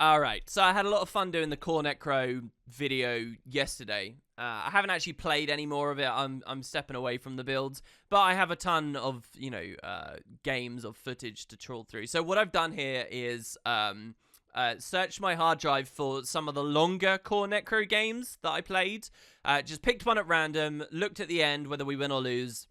Alright, so I had a lot of fun doing the core necro video yesterday. I haven't actually played any more of it. I'm stepping away from the builds, but I have a ton of, games of footage to trawl through. So what I've done here is searched my hard drive for some of the longer core necro games that I played. Just picked one at random, looked at the end, whether we win or lose,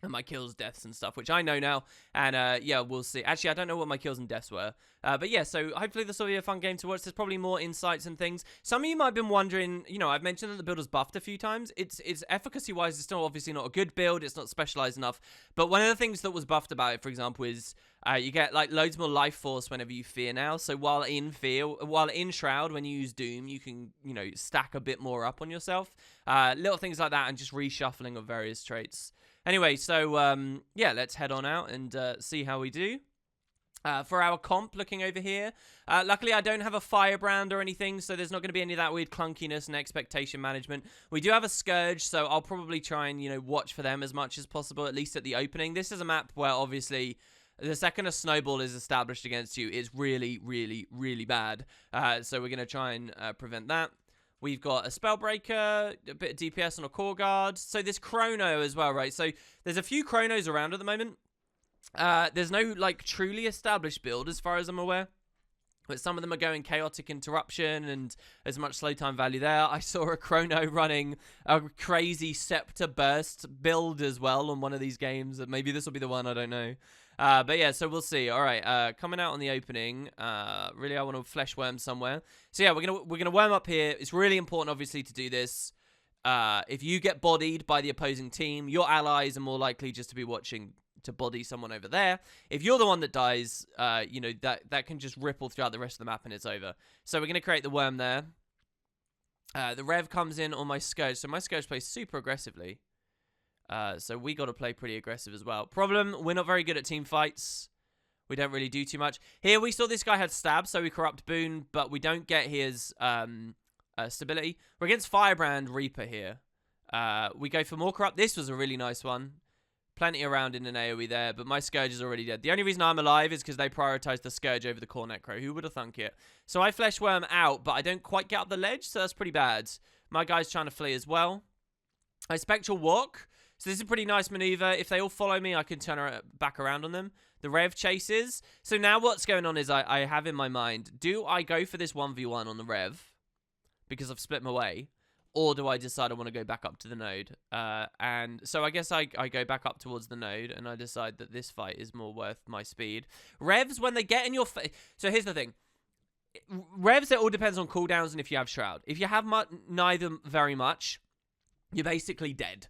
and my kills, deaths, and stuff, which I know now. And yeah, we'll see. Actually, I don't know what my kills and deaths were. But yeah, so hopefully this will be a fun game to watch. There's probably more insights and things. Some of you might have been wondering, I've mentioned that the build was buffed a few times. It's efficacy-wise, it's still obviously not a good build. It's not specialized enough. But one of the things that was buffed about it, for example, is you get like loads more life force whenever you fear now. So while in Shroud, when you use Doom, you can, stack a bit more up on yourself. Little things like that, and just reshuffling of various traits. Anyway, so, yeah, let's head on out and see how we do. For our comp, looking over here, luckily I don't have a firebrand or anything, so there's not going to be any of that weird clunkiness and expectation management. We do have a Scourge, so I'll probably try and, watch for them as much as possible, at least at the opening. This is a map where, obviously, the second a snowball is established against you, it's really, really, really bad. So we're going to try and prevent that. We've got a Spellbreaker, a bit of DPS on a Core Guard. So there's Chrono as well, right? So there's a few Chronos around at the moment. There's no, truly established build as far as I'm aware. But some of them are going Chaotic Interruption and there's much slow time value there. I saw a Chrono running a crazy Scepter Burst build as well on one of these games. Maybe this will be the one, I don't know. But yeah, so we'll see. All right, coming out on the opening. Really, I want to flesh worm somewhere. So yeah, we're gonna worm up here. It's really important, obviously, to do this. If you get bodied by the opposing team, your allies are more likely just to be watching to body someone over there. If you're the one that dies, that can just ripple throughout the rest of the map and it's over. So we're gonna create the worm there. The Rev comes in on my Scourge, so my Scourge plays super aggressively. So we got to play pretty aggressive as well. Problem, we're not very good at team fights. We don't really do too much. Here we saw this guy had stab, so we corrupt Boon, but we don't get his stability. We're against Firebrand Reaper here. We go for more corrupt. This was a really nice one. Plenty around in an AoE there, but my Scourge is already dead. The only reason I'm alive is because they prioritized the Scourge over the Core Necro. Who would have thunk it? So I Flesh Worm out, but I don't quite get up the ledge, so that's pretty bad. My guy's trying to flee as well. I Spectral Walk. So this is a pretty nice maneuver. If they all follow me, I can turn back around on them. The Rev chases. So now what's going on is I have in my mind, do I go for this 1v1 on the Rev? Because I've split my way. Or do I decide I want to go back up to the node? And so I guess I go back up towards the node and I decide that this fight is more worth my speed. Revs, when they get in your face... So here's the thing. Revs, it all depends on cooldowns and if you have Shroud. If you have neither very much... You're basically dead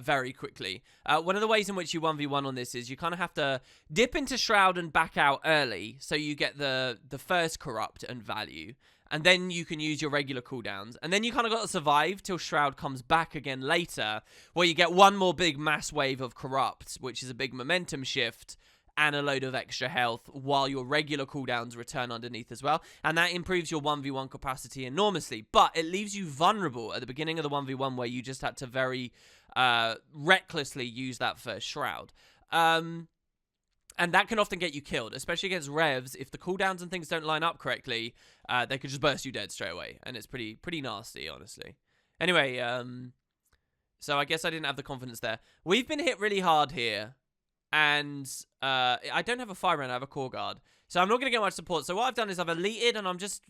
very quickly. One of the ways in which you 1v1 on this is you kind of have to dip into Shroud and back out early so you get the first corrupt and value. And then you can use your regular cooldowns. And then you kind of got to survive till Shroud comes back again later, where you get one more big mass wave of corrupt, which is a big momentum shift, and a load of extra health while your regular cooldowns return underneath as well. And that improves your 1v1 capacity enormously. But it leaves you vulnerable at the beginning of the 1v1 where you just had to very recklessly use that first Shroud. And that can often get you killed, especially against Revs. If the cooldowns and things don't line up correctly, they could just burst you dead straight away. And it's pretty nasty, honestly. Anyway, so I guess I didn't have the confidence there. We've been hit really hard here. And I don't have a Firebrand, I have a Core Guard. So I'm not going to get much support. So what I've done is I've elited and I'm just...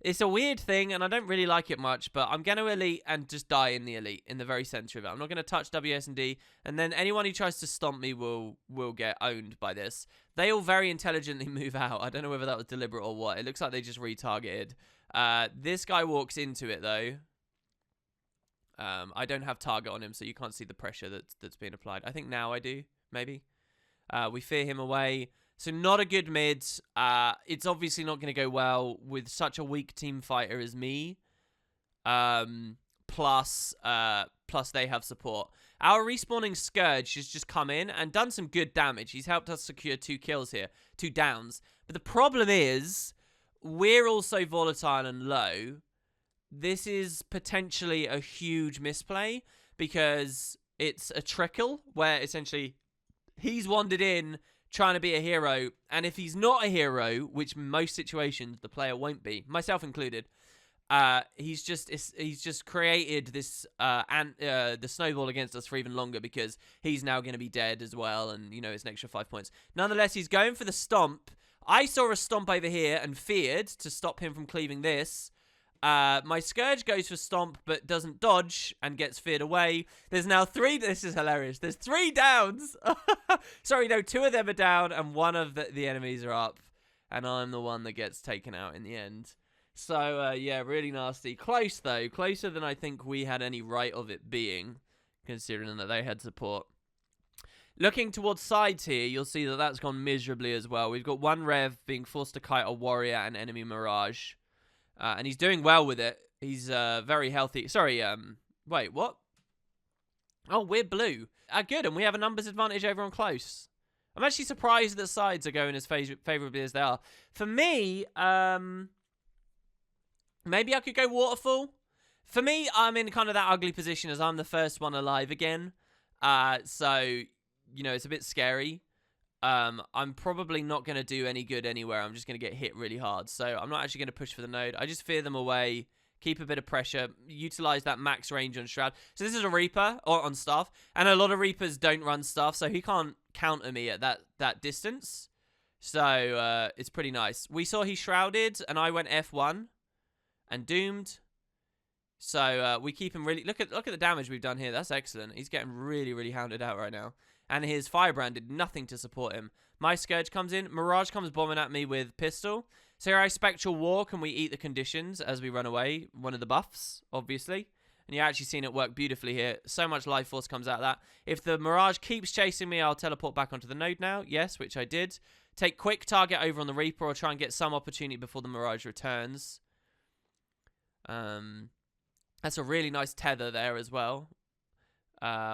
It's a weird thing and I don't really like it much, but I'm going to elite and just die in the elite, in the very center of it. I'm not going to touch WS&D, and then anyone who tries to stomp me will get owned by this. They all very intelligently move out. I don't know whether that was deliberate or what. It looks like they just retargeted. This guy walks into it, though. I don't have target on him, so you can't see the pressure that's being applied. I think now I do. Maybe. We fear him away. So not a good mid. It's obviously not going to go well with such a weak team fighter as me. Plus they have support. Our respawning Scourge has just come in and done some good damage. He's helped us secure 2 kills here. 2 downs. But the problem is, we're also volatile and low. This is potentially a huge misplay because it's a trickle where essentially... He's wandered in trying to be a hero. And if he's not a hero, which most situations the player won't be, myself included, he's just created this the snowball against us for even longer, because he's now going to be dead as well, and you know, it's an extra 5 points. Nonetheless, he's going for the stomp. I saw a stomp over here and feared to stop him from cleaving this. My Scourge goes for stomp but doesn't dodge and gets feared away. There's now 3. This is hilarious. There's 3 downs. Sorry, no, 2 of them are down and 1 of the enemies are up, and I'm the one that gets taken out in the end. So, yeah, really nasty. Close, though. Closer than I think we had any right of it being, considering that they had support. Looking towards sides here, you'll see that that's gone miserably as well. We've got 1 Rev being forced to kite a warrior and enemy Mirage. And he's doing well with it. He's very healthy. Sorry, wait, what? Oh, we're blue. Good, and we have a numbers advantage over on close. I'm actually surprised that sides are going as favorably as they are. For me, maybe I could go waterfall. For me, I'm in kind of that ugly position as I'm the first one alive again. So, you know, it's a bit scary. I'm probably not going to do any good anywhere. I'm just going to get hit really hard. So I'm not actually going to push for the node. I just fear them away, keep a bit of pressure, utilize that max range on Shroud. So this is a Reaper or on Staff, and a lot of Reapers don't run Staff, so he can't counter me at that distance. So it's pretty nice. We saw he Shrouded, and I went F1 and doomed. So we keep him really... Look at the damage we've done here. That's excellent. He's getting really, really hounded out right now. And his Firebrand did nothing to support him. My Scourge comes in. Mirage comes bombing at me with Pistol. So here I Spectral Walk, and we eat the conditions as we run away. One of the buffs, obviously. And you're actually seeing it work beautifully here. So much life force comes out of that. If the Mirage keeps chasing me, I'll teleport back onto the node now. Yes, which I did. Take quick target over on the Reaper, or try and get some opportunity before the Mirage returns. That's a really nice tether there as well.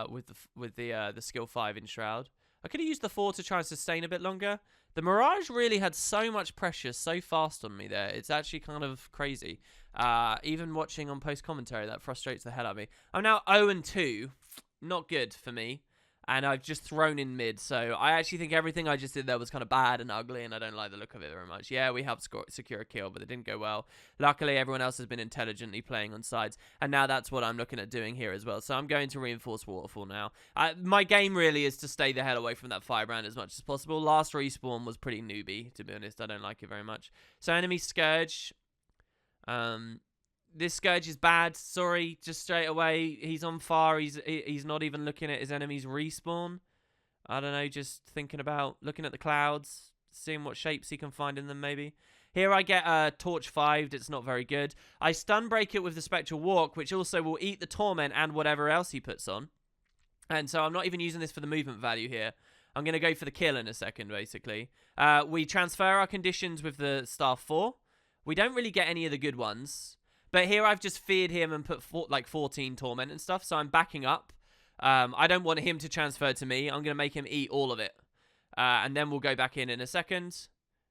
With the skill 5 in Shroud. I could have used the 4 to try and sustain a bit longer. The Mirage really had so much pressure so fast on me there. It's actually kind of crazy. Even watching on post-commentary, that frustrates the hell out of me. I'm now 0-2. Not good for me. And I've just thrown in mid. So I actually think everything I just did there was kind of bad and ugly, and I don't like the look of it very much. Yeah, we helped secure a kill, but it didn't go well. Luckily, everyone else has been intelligently playing on sides, and now that's what I'm looking at doing here as well. So I'm going to reinforce Waterfall now. My game really is to stay the hell away from that Firebrand as much as possible. Last respawn was pretty newbie, to be honest. I don't like it very much. So enemy Scourge. This Scourge is bad. Sorry, just straight away. He's on fire. He's not even looking at his enemies respawn. I don't know, just thinking about looking at the clouds, seeing what shapes he can find in them maybe. Here I get Torch 5'd. It's not very good. I stun break it with the Spectral Walk, which also will eat the Torment and whatever else he puts on. And so I'm not even using this for the movement value here. I'm going to go for the kill in a second, basically. We transfer our conditions with the Star 4. We don't really get any of the good ones. But here I've just feared him and put like 14 Torment and stuff, so I'm backing up. I don't want him to transfer to me. I'm going to make him eat all of it. And then we'll go back in a second.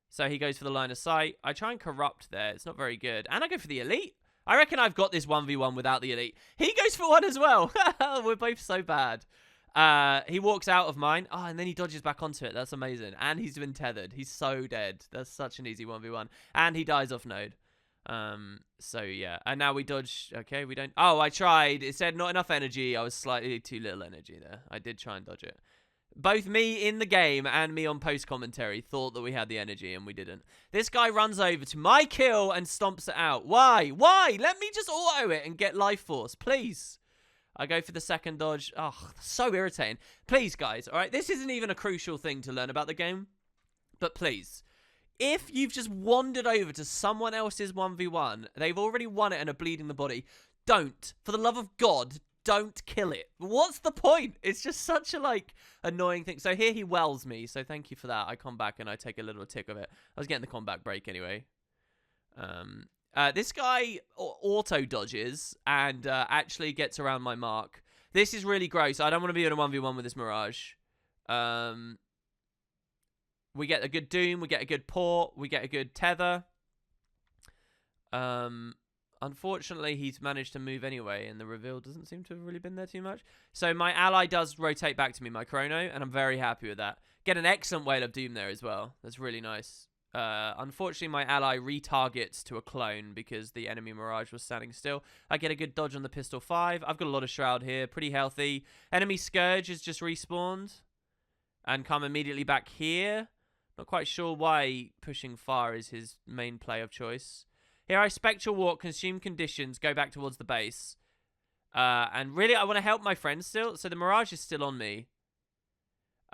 So he goes for the line of sight. I try and corrupt there. It's not very good. And I go for the elite. I reckon I've got this 1v1 without the elite. He goes for one as well. We're both so bad. He walks out of mine. Oh, and then he dodges back onto it. That's amazing. And he's been tethered. He's so dead. That's such an easy 1v1. And he dies off node. So yeah, and now we dodge. Okay, we don't. Oh, I tried. It said not enough energy. I was slightly too little energy there. I did try and dodge it. Both me in the game and me on post commentary thought that we had the energy, and we didn't. This guy runs over to my kill and stomps it out. Why? Why? Let me just auto it and get life force, please. I go for the second dodge. Oh, so irritating. Please, guys. All right, this isn't even a crucial thing to learn about the game, but please. If you've just wandered over to someone else's 1v1, they've already won it and are bleeding the body, don't, for the love of God, don't kill it. What's the point? It's just such a, like, annoying thing. So here he wells me, so thank you for that. I come back and I take a little tick of it. I was getting the combat break anyway. This guy auto-dodges and actually gets around my mark. This is really gross. I don't want to be in a 1v1 with this Mirage. We get a good Doom, we get a good Port, we get a good Tether. Unfortunately, he's managed to move anyway, and the reveal doesn't seem to have really been there too much. So my ally does rotate back to me, my Chrono, and I'm very happy with that. Get an excellent Whale of Doom there as well. That's really nice. Unfortunately, my ally retargets to a clone because the enemy Mirage was standing still. I get a good dodge on the Pistol 5. I've got a lot of Shroud here. Pretty healthy. Enemy Scourge has just respawned and come immediately back here. Not quite sure why pushing fire is his main play of choice. Here I Spectral Walk, consume conditions, go back towards the base. And really, I want to help my friend still. So the Mirage is still on me.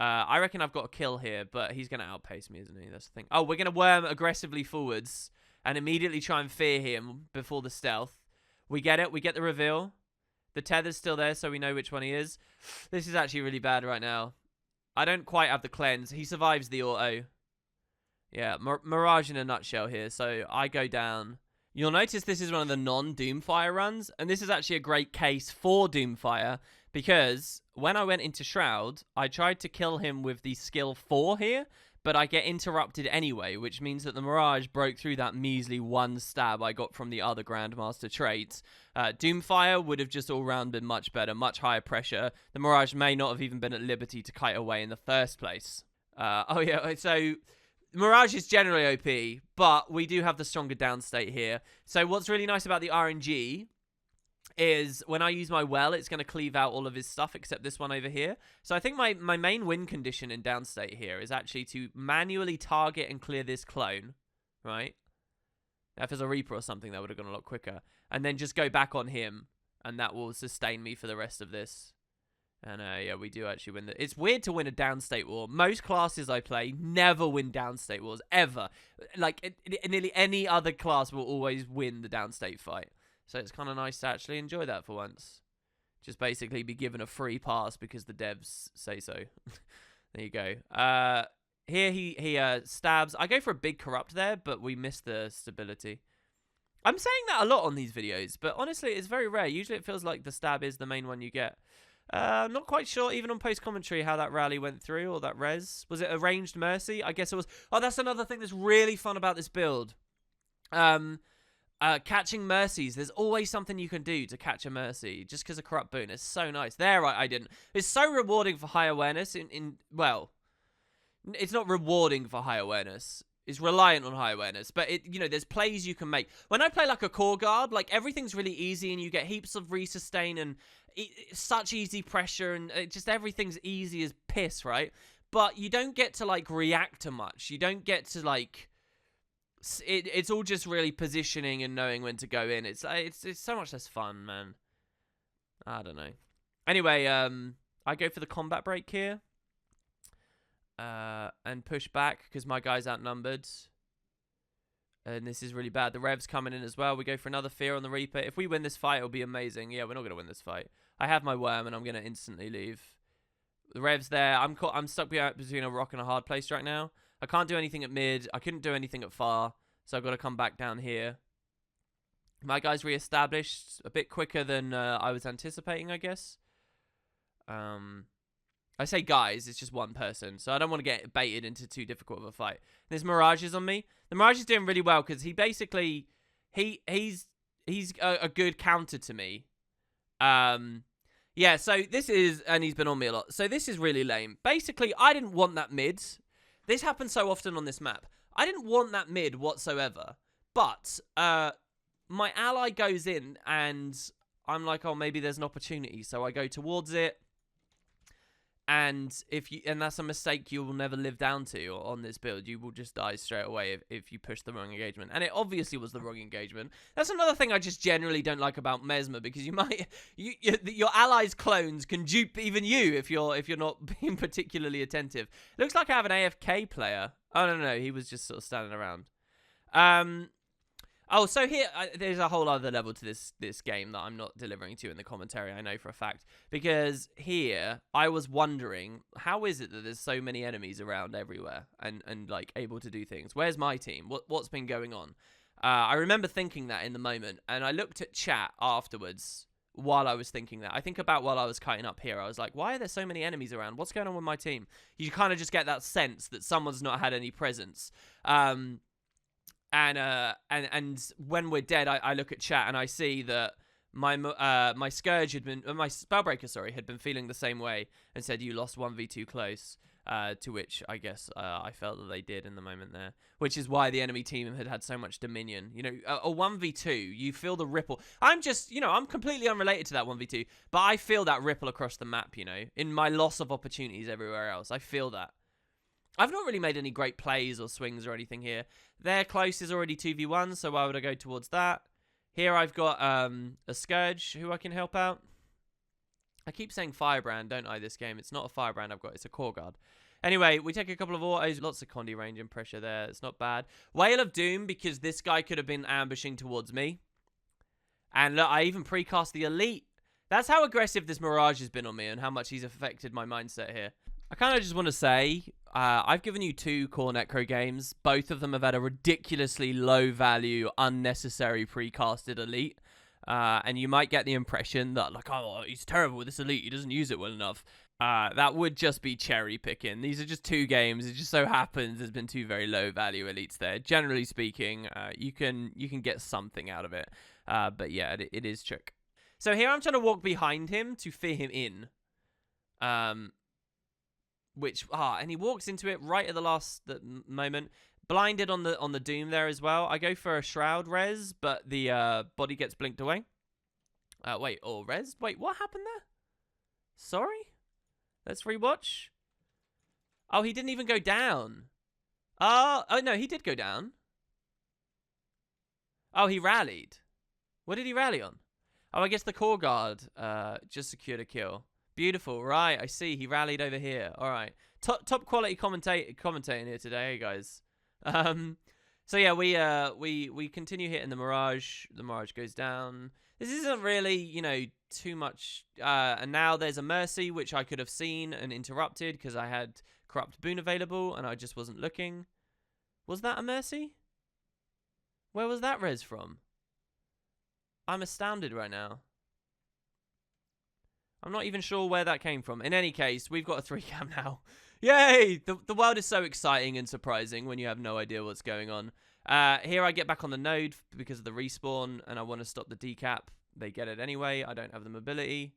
I reckon I've got a kill here, but he's going to outpace me, isn't he? That's the thing. Oh, we're going to worm aggressively forwards and immediately try and fear him before the stealth. We get it. We get the reveal. The tether's still there, so we know which one he is. This is actually really bad right now. I don't quite have the cleanse. He survives the auto. Yeah, Mirage in a nutshell here. So I go down. You'll notice this is one of the non-Doomfire runs, and this is actually a great case for Doomfire, because when I went into Shroud, I tried to kill him with the skill 4 here, but I get interrupted anyway, which means that the Mirage broke through that measly 1 stab I got from the other Grandmaster traits. Doomfire would have just all round been much better, much higher pressure. The Mirage may not have even been at liberty to kite away in the first place. Oh yeah, so Mirage is generally OP, but we do have the stronger downstate here. So what's really nice about the RNG is when I use my well, it's going to cleave out all of his stuff except this one over here. So I think my main win condition in downstate here is actually to manually target and clear this clone, right? Now, if there's a Reaper or something, that would have gone a lot quicker. And then just go back on him, and that will sustain me for the rest of this. And yeah, we do actually win. It's weird to win a downstate war. Most classes I play never win downstate wars, ever. Like, nearly any other class will always win the downstate fight. So it's kind of nice to actually enjoy that for once. Just basically be given a free pass because the devs say so. There you go. Here he stabs. I go for a big corrupt there, but we miss the stability. I'm saying that a lot on these videos, but honestly, it's very rare. Usually it feels like the stab is the main one you get. Not quite sure, even on post-commentary, how that rally went through, or that res. Was it a ranged mercy? I guess it was. Oh, that's another thing that's really fun about this build. Catching mercies. There's always something you can do to catch a mercy, just because of corrupt boon. It's so nice. There, I didn't. It's so rewarding for high awareness. Well, it's not rewarding for high awareness. It's reliant on high awareness, but there's plays you can make. When I play like a core guard, like everything's really easy, and you get heaps of resustain and such easy pressure, and just everything's easy as piss, right? But you don't get to like react to much. You don't get to like. It's all just really positioning and knowing when to go in. It's so much less fun, man. I don't know. Anyway, I go for the combat break here. And push back because my guy's outnumbered. And this is really bad. The Rev's coming in as well. We go for another Fear on the Reaper. If we win this fight, it'll be amazing. Yeah, we're not going to win this fight. I have my worm and I'm going to instantly leave. The Rev's there. I'm stuck between a rock and a hard place right now. I can't do anything at mid. I couldn't do anything at far. So I've got to come back down here. My guy's re-established a bit quicker than I was anticipating, I guess. I say guys, it's just one person. So I don't want to get baited into too difficult of a fight. There's Mirage is on me. The Mirage is doing really well because he basically... He's a good counter to me. Yeah, so this is... And he's been on me a lot. So this is really lame. Basically, I didn't want that mid. This happens so often on this map. I didn't want that mid whatsoever. But my ally goes in and I'm like, oh, maybe there's an opportunity. So I go towards it. And that's a mistake you will never live down to on this build. You will just die straight away if you push the wrong engagement. And it obviously was the wrong engagement. That's another thing I just generally don't like about Mesmer, because your allies' clones can dupe even you if you're not being particularly attentive. It looks like I have an AFK player. Oh no, he was just sort of standing around. Oh, so here, there's a whole other level to this game that I'm not delivering to in the commentary, I know for a fact. Because here, I was wondering, how is it that there's so many enemies around everywhere and like, able to do things? Where's my team? What's been going on? I remember thinking that in the moment, and I looked at chat afterwards while I was thinking that. I think about while I was kiting up here, I was like, why are there so many enemies around? What's going on with my team? You kind of just get that sense that someone's not had any presence. And when we're dead, I look at chat and I see that my Scourge had been, my Spellbreaker, sorry, had been feeling the same way and said you lost 1v2 close. To which I guess I felt that they did in the moment there, which is why the enemy team had so much dominion. You know, a 1v2, you feel the ripple. I'm just, you know, I'm completely unrelated to that 1v2, but I feel that ripple across the map, you know, in my loss of opportunities everywhere else. I feel that. I've not really made any great plays or swings or anything here. Their close is already 2v1, so why would I go towards that? Here I've got a Scourge who I can help out. I keep saying Firebrand, don't I, this game? It's not a Firebrand I've got, it's a Core Guard. Anyway, we take a couple of autos, lots of Condi range and pressure there. It's not bad. Whale of Doom, because this guy could have been ambushing towards me. And look, I even precast the Elite. That's how aggressive this Mirage has been on me and how much he's affected my mindset here. I kind of just want to say, I've given you 2 core Necro games. Both of them have had a ridiculously low value, unnecessary precasted Elite. And you might get the impression that, like, oh, he's terrible with this Elite. He doesn't use it well enough. That would just be cherry picking. These are just 2 games. It just so happens there's been 2 very low value elites there. Generally speaking, you can get something out of it. But yeah, it is trick. So here I'm trying to walk behind him to fear him in. And he walks into it right at the last moment. Blinded on the Doom there as well. I go for a Shroud res, but the body gets blinked away. Wait, res? Wait, what happened there? Sorry? Let's rewatch. Oh, he didn't even go down. Oh, no, he did go down. Oh, he rallied. What did he rally on? Oh, I guess the Core Guard just secured a kill. Beautiful. Right, I see. He rallied over here. All right. Top quality commentating here today, guys. So yeah, we continue hitting the Mirage. The Mirage goes down. This isn't really, you know, too much. And now there's a Mercy, which I could have seen and interrupted because I had Corrupt Boon available and I just wasn't looking. Was that a Mercy? Where was that res from? I'm astounded right now. I'm not even sure where that came from. In any case, we've got a 3-cam now. Yay! The world is so exciting and surprising when you have no idea what's going on. Here I get back on the node because of the respawn, and I want to stop the decap. They get it anyway. I don't have the mobility.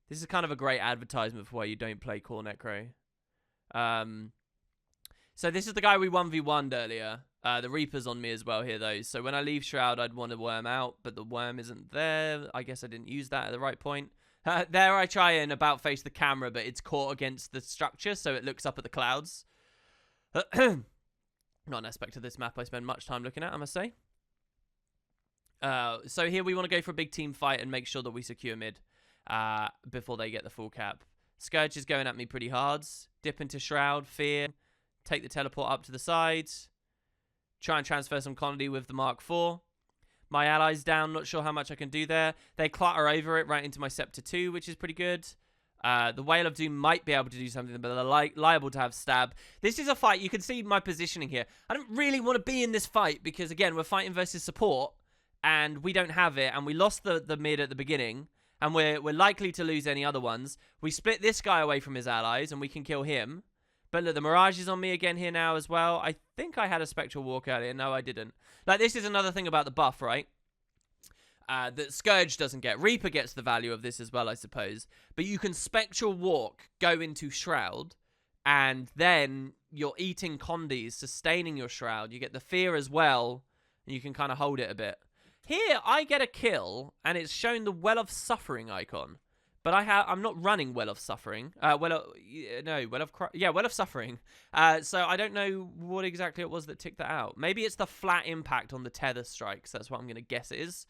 This is kind of a great advertisement for why you don't play Core Necro. So this is the guy we 1v1'd earlier. The Reaper's on me as well here, though. So when I leave Shroud, I'd want to worm out, but the worm isn't there. I guess I didn't use that at the right point. There I try and about face the camera, but it's caught against the structure, so it looks up at the clouds. Not an aspect of this map I spend much time looking at, I must say. So here we want to go for a big team fight and make sure that we secure mid before they get the full cap. Scourge is going at me pretty hard. Dip into Shroud, Fear, take the teleport up to the side. Try and transfer some CONDI with the Mark IV. My allies down, not sure how much I can do there. They clutter over it right into my Scepter 2, which is pretty good. The Whale of Doom might be able to do something, but they're liable to have stab. This is a fight. You can see my positioning here. I don't really want to be in this fight because, again, we're fighting versus support, and we don't have it, and we lost the mid at the beginning, and we're likely to lose any other ones. We split this guy away from his allies, and we can kill him. But look, the Mirage is on me again here now as well. I think I had a Spectral Walk earlier. No, I didn't. Like, this is another thing about the buff, right? That Scourge doesn't get. Reaper gets the value of this as well, I suppose. But you can Spectral Walk, go into Shroud, and then you're eating CONDIs, sustaining your Shroud. You get the Fear as well, and you can kind of hold it a bit. Here, I get a kill, and it's shown the Well of Suffering icon. But I'm not running Well of Suffering. Well of Suffering. So I don't know what exactly it was that ticked that out. Maybe it's the flat impact on the tether strikes. That's what I'm going to guess it is.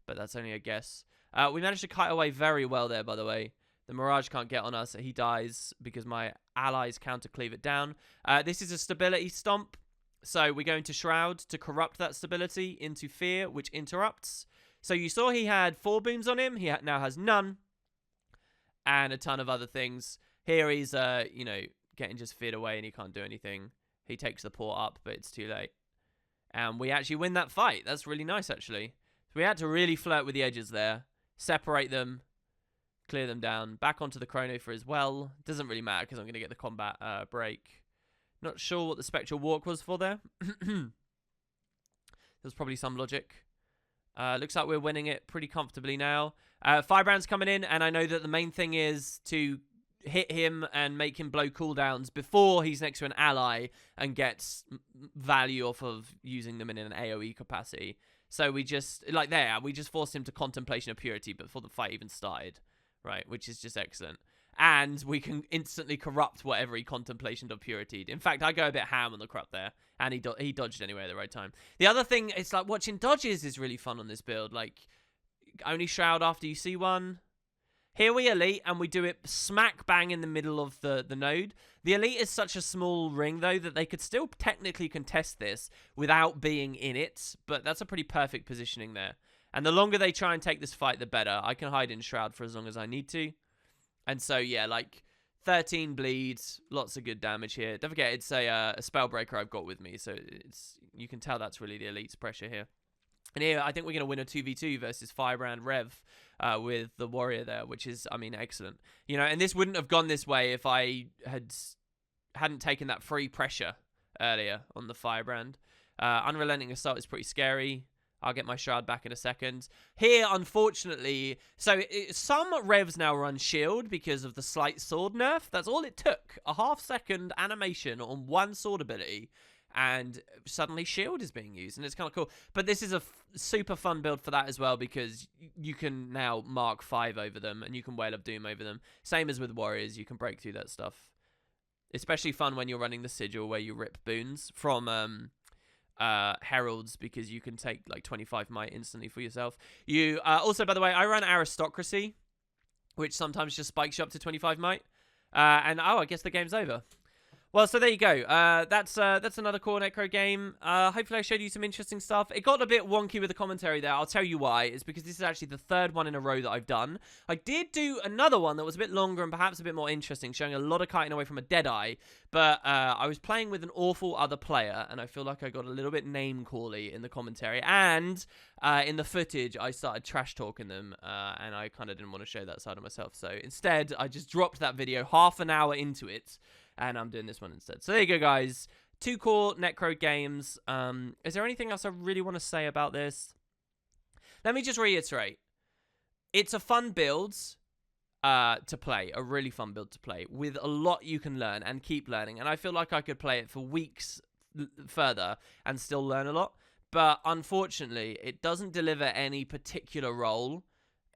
But that's only a guess. We managed to kite away very well there, by the way. The Mirage can't get on us. He dies because my allies counter-cleave it down. This is a stability stomp. So we go into Shroud to corrupt that stability into Fear, which interrupts. So you saw he had 4 booms on him. He now has none. And a ton of other things. Here he's, getting just feared away and he can't do anything. He takes the port up, but it's too late. And we actually win that fight. That's really nice, actually. So we had to really flirt with the edges there. Separate them. Clear them down. Back onto the Chrono for as well. Doesn't really matter because I'm going to get the combat break. Not sure what the Spectral Walk was for there. There's probably some logic. Looks like we're winning it pretty comfortably now. Firebrand's coming in, and I know that the main thing is to hit him and make him blow cooldowns before he's next to an ally and gets value off of using them in an AoE capacity. So we just, like there, we just forced him to Contemplation of Purity before the fight even started, right? Which is just excellent. And we can instantly corrupt whatever he Contemplation of Purity. In fact, I go a bit ham on the corrupt there, and he dodged anyway at the right time. The other thing, it's like watching dodges is really fun on this build. Like, only shroud after you see one. Here we elite, and we do it smack bang in the middle of the node. The elite is such a small ring, though, that they could still technically contest this without being in it, but that's a pretty perfect positioning there. And the longer they try and take this fight, the better. I can hide in shroud for as long as I need to. And so, yeah, like, 13 bleeds, lots of good damage here. Don't forget, it's a Spellbreaker I've got with me, so you can tell that's really the elite's pressure here. And here, I think we're going to win a 2v2 versus Firebrand Rev with the Warrior there, which is, I mean, excellent. You know, and this wouldn't have gone this way if I hadn't taken that free pressure earlier on the Firebrand. Unrelenting Assault is pretty scary. I'll get my shroud back in a second. Here, unfortunately, so some Revs now run shield because of the slight sword nerf. That's all it took. A half-second animation on one sword ability, and suddenly shield is being used, and it's kind of cool. But this is a super fun build for that as well, because you can now mark 5 over them, and you can Wail of Doom over them. Same as with Warriors, you can break through that stuff. Especially fun when you're running the Sigil, where you rip boons from Heralds, because you can take like 25 might instantly for yourself. You also, by the way, I run Aristocracy, which sometimes just spikes you up to 25 might. And I guess the game's over. Well, so there you go. That's another core Necro game. Hopefully I showed you some interesting stuff. It got a bit wonky with the commentary there. I'll tell you why. It's because this is actually the third one in a row that I've done. I did do another one that was a bit longer and perhaps a bit more interesting, showing a lot of kiting away from a Deadeye. But I was playing with an awful other player, and I feel like I got a little bit name-cally in the commentary. And in the footage, I started trash-talking them, and I kind of didn't want to show that side of myself. So instead, I just dropped that video half an hour into it, and I'm doing this one instead. So there you go, guys. 2 core Necro games. Is there anything else I really want to say about this? Let me just reiterate. It's a fun build to play. A really fun build to play. With a lot you can learn and keep learning. And I feel like I could play it for weeks further and still learn a lot. But unfortunately, it doesn't deliver any particular role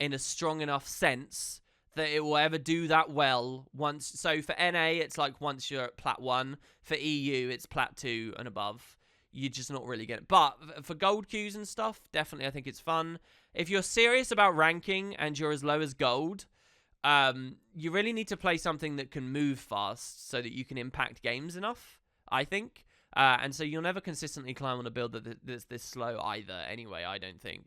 in a strong enough sense that it will ever do that well once. So for NA, it's like once you're at Plat 1. For EU, it's Plat 2 and above. You're just not really getting it. But for gold queues and stuff, definitely I think it's fun. If you're serious about ranking and you're as low as gold, you really need to play something that can move fast so that you can impact games enough, I think. And so you'll never consistently climb on a build that's this slow either anyway, I don't think.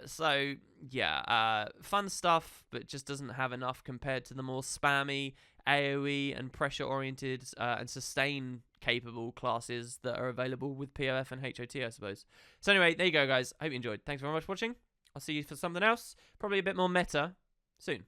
So, yeah, fun stuff, but just doesn't have enough compared to the more spammy AoE and pressure-oriented and sustain-capable classes that are available with POF and HOT, I suppose. So anyway, there you go, guys. Hope you enjoyed. Thanks very much for watching. I'll see you for something else, probably a bit more meta, soon.